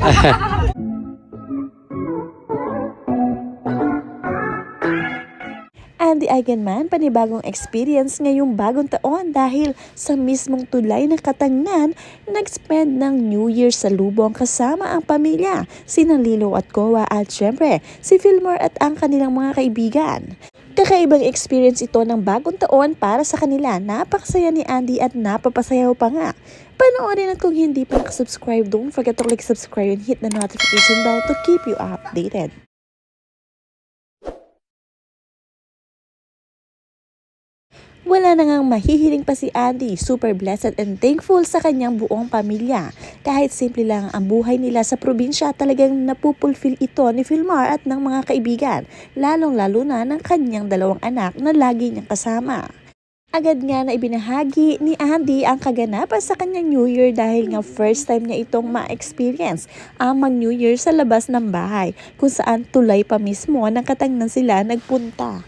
Andy Eigenman, panibagong experience ngayong bagong taon dahil sa mismong tulay ng Katangnan, nag-spend ng New Year sa lubong kasama ang pamilya, sina Lilo at Kowa at syempre si Fillmore at ang kanilang mga kaibigan. Kakaibang experience ito ng bagong taon para sa kanila. Napakasaya ni Andy at napapasayaw pa nga. Panoorin at kung hindi pa nakasubscribe, don't forget to click subscribe and hit the notification bell to keep you updated. Wala na ngang mahihiling pa si Andy, super blessed and thankful sa kanyang buong pamilya. Kahit simple lang ang buhay nila sa probinsya, talagang napupulfill ito ni Fillmore at ng mga kaibigan, lalong-lalo na ng kanyang dalawang anak na lagi niyang kasama. Agad nga na ibinahagi ni Andy ang kaganapan sa kanyang New Year dahil nga first time niya itong ma-experience ang mag-New Year sa labas ng bahay, kung saan tulay pa mismo ng Katangnan sila nagpunta.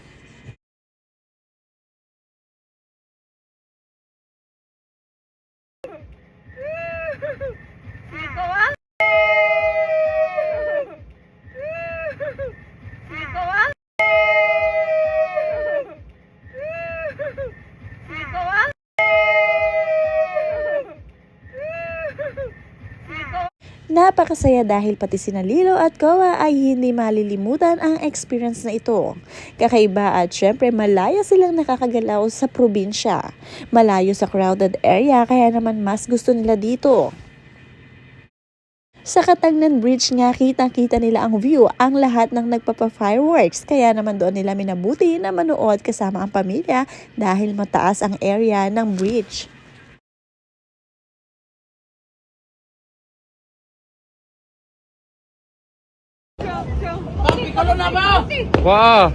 Napakasaya dahil pati sina Lilo at Kowa ay hindi malilimutan ang experience na ito. Kakaiba at syempre malaya silang nakakagalaw sa probinsya. Malayo sa crowded area kaya naman mas gusto nila dito. Sa Katangnan Bridge nga kitang-kita nila ang view, ang lahat ng nagpapa-fireworks. Kaya naman doon nila minabuti na manood kasama ang pamilya dahil mataas ang area ng bridge. Wow!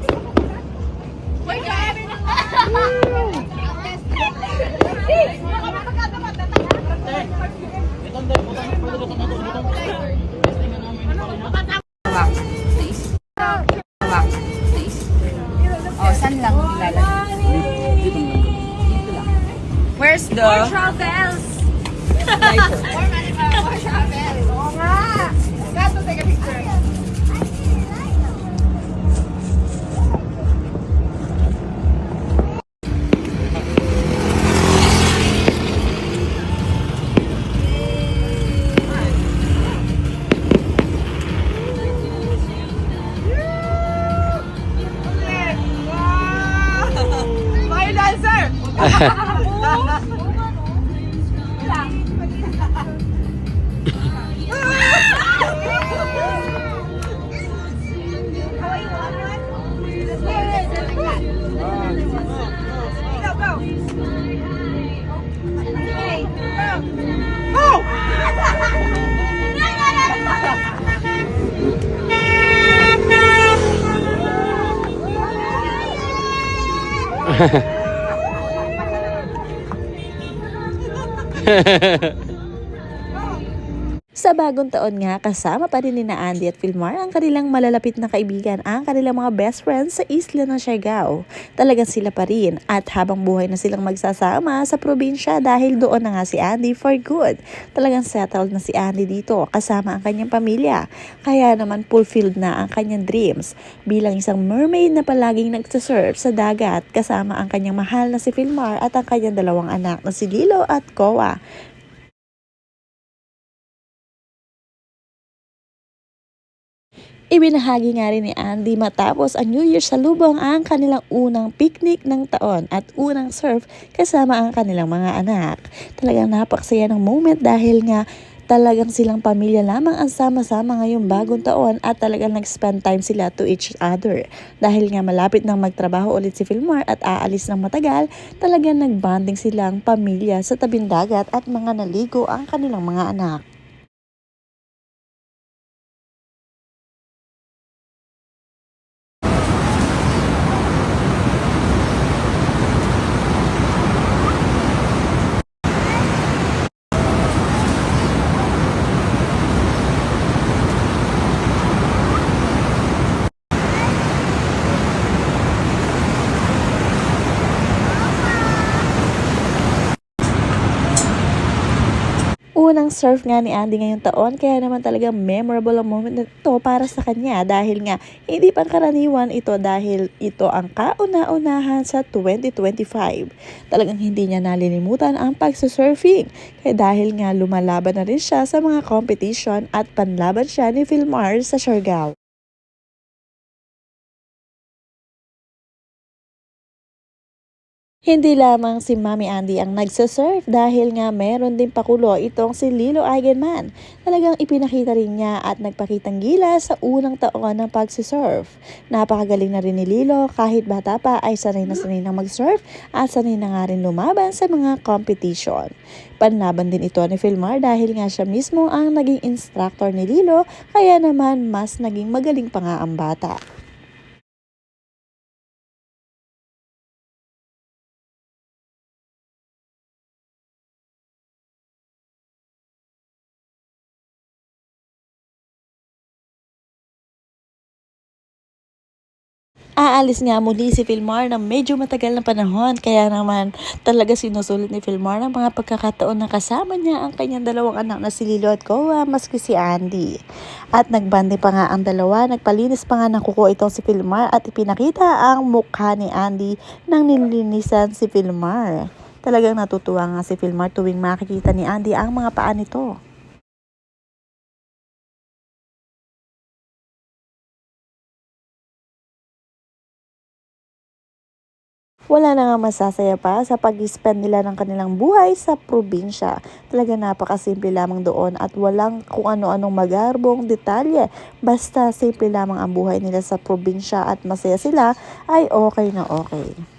Oh, saan lang ilalagay? Dito lang. Where's the... More travels! More travels! Oo nga! Got to take a picture. Sa bagong taon nga, kasama pa rin ni Andy at Fillmore ang kanilang malalapit na kaibigan, ang kanilang mga best friends sa isla ng Siargao. Talagang sila pa rin at habang buhay na silang magsasama sa probinsya dahil doon na nga si Andy for good. Talagang settled na si Andy dito kasama ang kanyang pamilya. Kaya naman fulfilled na ang kanyang dreams bilang isang mermaid na palaging nagsasurf sa dagat kasama ang kanyang mahal na si Fillmore at ang kanyang dalawang anak na si Lilo at Kowa. Ibinahagi nga rin ni Andy matapos ang New Year sa lubong ang kanilang unang picnic ng taon at unang surf kasama ang kanilang mga anak. Talagang napakasaya ng moment dahil nga talagang silang pamilya lamang ang sama-sama ngayong bagong taon at talagang nag-spend time sila to each other. Dahil nga malapit nang magtrabaho ulit si Fillmore at aalis ng matagal, talagang nagbanding silang pamilya sa tabing dagat at mga naligo ang kanilang mga anak. Unang surf nga ni Andy ngayong taon, kaya naman talagang memorable ang moment na ito para sa kanya dahil nga hindi pangkaraniwan ito dahil ito ang kauna-unahan sa 2025. Talagang hindi niya nalilimutan ang pagsasurfing kaya dahil nga lumalaban na rin siya sa mga competition at panlaban siya ni Philmar sa Siargao. Hindi lamang si Mami Andy ang nagsasurf dahil nga meron din pakulo itong si Lilo Eigenman. Talagang ipinakita rin niya at nagpakitang gilas sa unang taon ng pagsasurf. Napakagaling na rin ni Lilo kahit bata pa ay sanay na sanay na mag-surf at sanay na nga rin lumaban sa mga competition. Panlaban din ito ni Philmar dahil nga siya mismo ang naging instructor ni Lilo kaya naman mas naging magaling pa nga ang bata. Aalis nga muli si Philmar na medyo matagal na panahon kaya naman talaga sinusulit ni Philmar ang mga pagkakataon na kasama niya ang kanyang dalawang anak na si Lilo at Koa maski si Andy. At nagbandi pa nga ang dalawa, nagpalinis pa nga ng kuko itong si Philmar at ipinakita ang mukha ni Andy nang nilinisan si Philmar. Talagang natutuwa nga si Philmar tuwing makikita ni Andy ang mga paa nito. Wala na nga masasaya pa sa pag-spend nila ng kanilang buhay sa probinsya. Talaga napakasimple lamang doon at walang kung ano-anong magarbong detalye. Basta simple lamang ang buhay nila sa probinsya at masaya sila ay okay na okay.